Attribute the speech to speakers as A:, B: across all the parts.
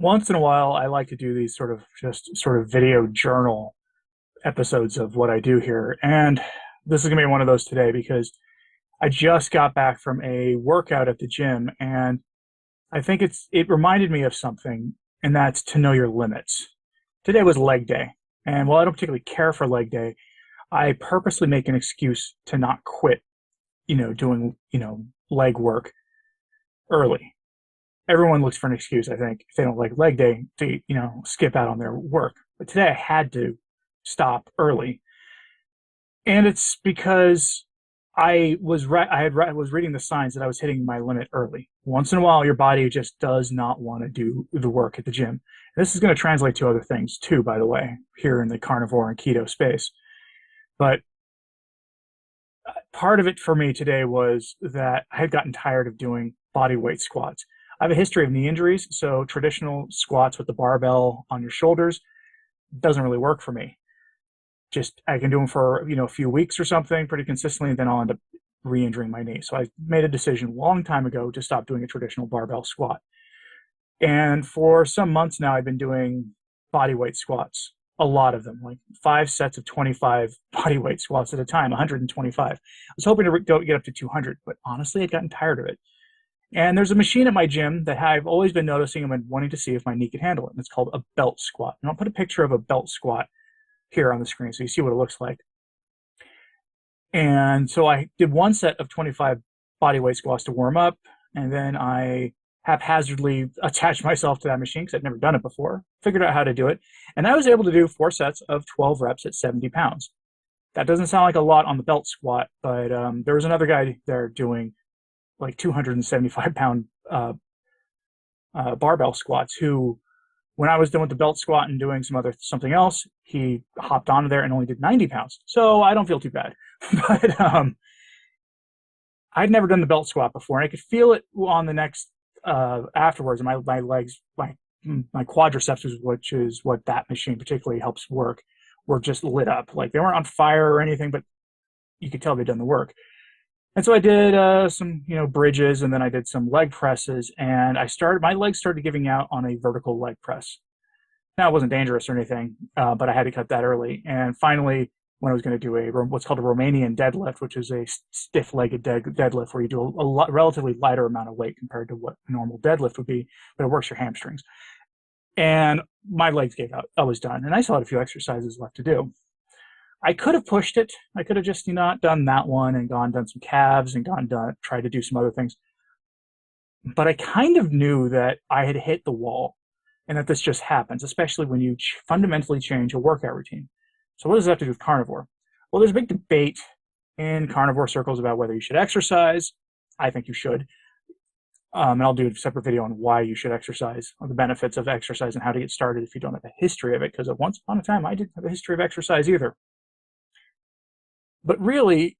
A: once in a while, I like to do these sort of just sort of video journal episodes of what I do here. And this is going to be one of those today because I just got back from a workout at the gym, and I think it reminded me of something, and that's to know your limits. Today was leg day, and while I don't particularly care for leg day, I purposely make an excuse to not quit, doing, leg work early. Everyone looks for an excuse, I think, if they don't like leg day to, skip out on their work. But today I had to stop early. And it's because I was reading the signs that I was hitting my limit early. Once in a while, your body just does not want to do the work at the gym. And this is going to translate to other things too, by the way, here in the carnivore and keto space. But part of it for me today was that I had gotten tired of doing body weight squats. I have a history of knee injuries, so traditional squats with the barbell on your shoulders doesn't really work for me. Just I can do them for a few weeks or something pretty consistently, and then I'll end up re-injuring my knee. So I made a decision a long time ago to stop doing a traditional barbell squat. And for some months now, I've been doing body weight squats, a lot of them, like 5 sets of 25 body weight squats at a time, 125. I was hoping to get up to 200, but honestly, I'd gotten tired of it. And there's a machine at my gym that I've always been noticing and been wanting to see if my knee could handle it. And it's called a belt squat. And I'll put a picture of a belt squat here on the screen so you see what it looks like. And so I did 1 set of 25 body weight squats to warm up, and then I haphazardly attached myself to that machine because I'd never done it before, figured out how to do it, and I was able to do 4 sets of 12 reps at 70 pounds. That doesn't sound like a lot on the belt squat, but there was another guy there doing like 275-pound barbell squats who, when I was done with the belt squat and doing something else, he hopped onto there and only did 90 pounds. So I don't feel too bad. But I'd never done the belt squat before, and I could feel it on the next afterwards. And my legs, my quadriceps, which is what that machine particularly helps work, were just lit up. Like they weren't on fire or anything, but you could tell they'd done the work. And so I did some, bridges, and then I did some leg presses, and my legs started giving out on a vertical leg press. Now, it wasn't dangerous or anything, but I had to cut that early. And finally, when I was going to do what's called a Romanian deadlift, which is a stiff-legged deadlift where you do a relatively lighter amount of weight compared to what a normal deadlift would be, but it works your hamstrings. And my legs gave out. I was done. And I still had a few exercises left to do. I could have pushed it. I could have just not done that one and done some calves and tried to do some other things. But I kind of knew that I had hit the wall and that this just happens, especially when you fundamentally change a workout routine. So what does that have to do with carnivore? Well, there's a big debate in carnivore circles about whether you should exercise. I think you should. And I'll do a separate video on why you should exercise, on the benefits of exercise and how to get started if you don't have a history of it, because once upon a time I didn't have a history of exercise either. But really,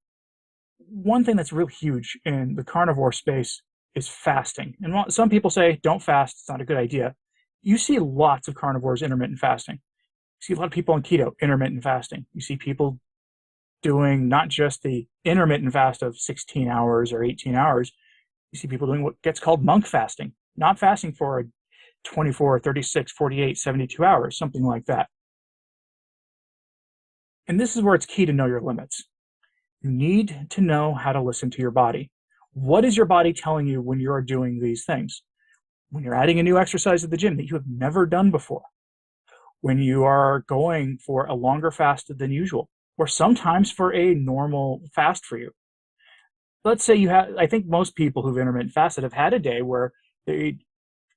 A: one thing that's really huge in the carnivore space is fasting. And some people say, don't fast, it's not a good idea. You see lots of carnivores intermittent fasting. You see a lot of people on keto, intermittent fasting. You see people doing not just the intermittent fast of 16 hours or 18 hours. You see people doing what gets called monk fasting, not fasting for 24, 36, 48, 72 hours, something like that. And this is where it's key to know your limits. You need to know how to listen to your body. What is your body telling you when you're doing these things? When you're adding a new exercise at the gym that you have never done before, when you are going for a longer fast than usual, or sometimes for a normal fast for you. Let's say I think most people who've intermittent fasted have had a day where they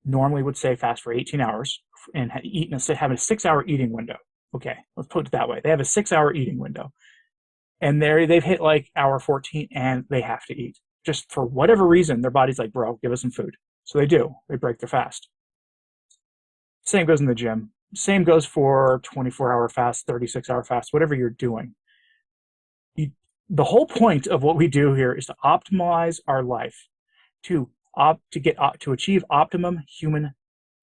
A: normally would say fast for 18 hours and have a 6-hour eating window. Okay, let's put it that way. They have a 6-hour eating window. And they've hit like hour 14 and they have to eat. Just for whatever reason, their body's like, bro, give us some food. So they do. They break their fast. Same goes in the gym. Same goes for 24-hour fast, 36-hour fast, whatever you're doing. The whole point of what we do here is to optimize our life, to achieve optimum human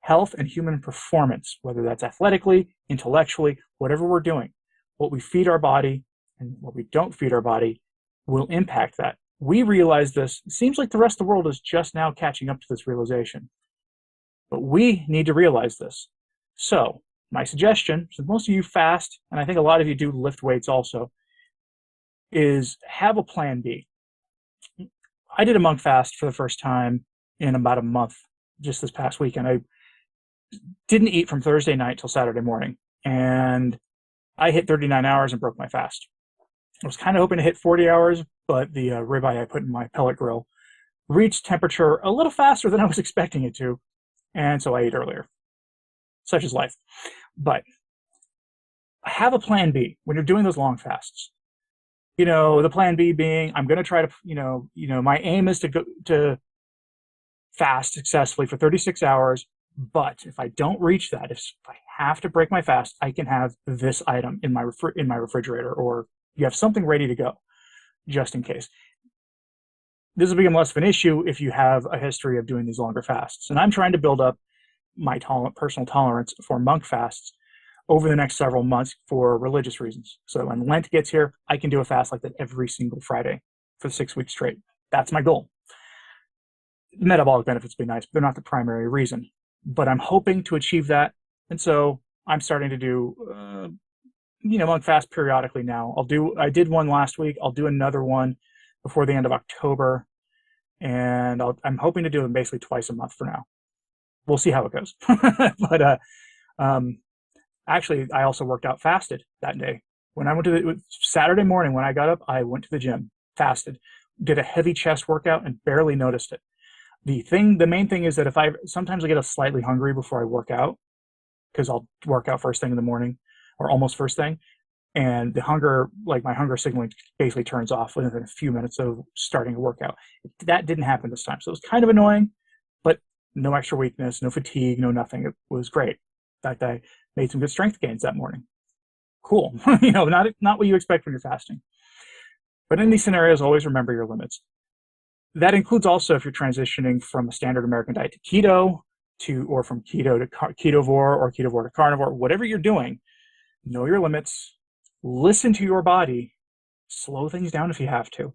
A: health and human performance, whether that's athletically, intellectually, whatever we're doing. What we feed our body and what we don't feed our body will impact that. We realize this. It seems like the rest of the world is just now catching up to this realization. But we need to realize this. So my suggestion, since most of you fast, and I think a lot of you do lift weights also, is have a plan B. I did a monk fast for the first time in about a month just this past weekend. I didn't eat from Thursday night till Saturday morning, and I hit 39 hours and broke my fast. I was kind of hoping to hit 40 hours, but the ribeye I put in my pellet grill reached temperature a little faster than I was expecting it to, and so I ate earlier. Such is life. But have a plan B when you're doing those long fasts. The plan B being, I'm going to try to, my aim is to go to fast successfully for 36 hours. But if I don't reach that, if I have to break my fast, I can have this item in my refrigerator, or you have something ready to go, just in case. This will become less of an issue if you have a history of doing these longer fasts. And I'm trying to build up my personal tolerance for monk fasts over the next several months for religious reasons. So when Lent gets here, I can do a fast like that every single Friday for 6 weeks straight. That's my goal. The metabolic benefits would be nice, but they're not the primary reason. But I'm hoping to achieve that. And so I'm starting to do, monk fast periodically now. I did one last week. I'll do another one before the end of October. And I'm hoping to do them basically twice a month for now. We'll see how it goes. But actually, I also worked out fasted that day. When I went to Saturday morning, when I got up, I went to the gym, fasted, did a heavy chest workout, and barely noticed it. The main thing is that sometimes I get slightly hungry before I work out, because I'll work out first thing in the morning, or almost first thing, and the hunger, like my hunger signaling, basically turns off within a few minutes of starting a workout. That didn't happen this time, so it was kind of annoying, but no extra weakness, no fatigue, no nothing. It was great. In fact, I made some good strength gains that morning. Cool. Not what you expect when you're fasting. But in these scenarios, always remember your limits. That includes also if you're transitioning from a standard American diet to keto, or from keto to ketovore, or ketovore to carnivore. Whatever you're doing, know your limits, listen to your body, slow things down if you have to.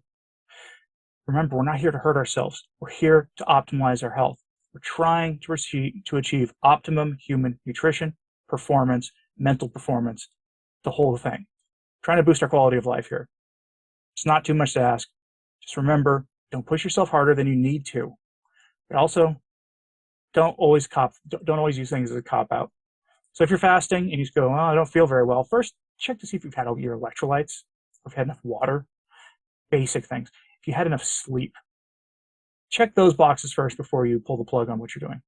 A: Remember, we're not here to hurt ourselves. We're here to optimize our health. We're trying to achieve optimum human nutrition, performance, mental performance, the whole thing. Trying to boost our quality of life here. It's not too much to ask. Just remember, don't push yourself harder than you need to. But also, don't always use things as a cop-out. So if you're fasting and you just go, I don't feel very well, first check to see if you've had all your electrolytes, or if you had enough water, basic things. If you had enough sleep. Check those boxes first before you pull the plug on what you're doing.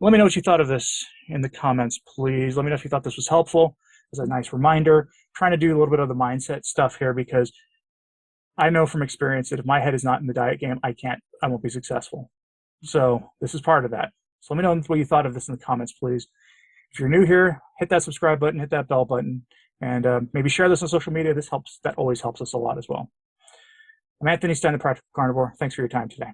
A: Let me know what you thought of this in the comments, please. Let me know if you thought this was helpful. As a nice reminder, trying to do a little bit of the mindset stuff here, because I know from experience that if my head is not in the diet game, I won't be successful. So this is part of that. So let me know what you thought of this in the comments, please. If you're new here, hit that subscribe button, hit that bell button, and maybe share this on social media. That always helps us a lot as well. I'm Anthony Stine, the Practical Carnivore. Thanks for your time today.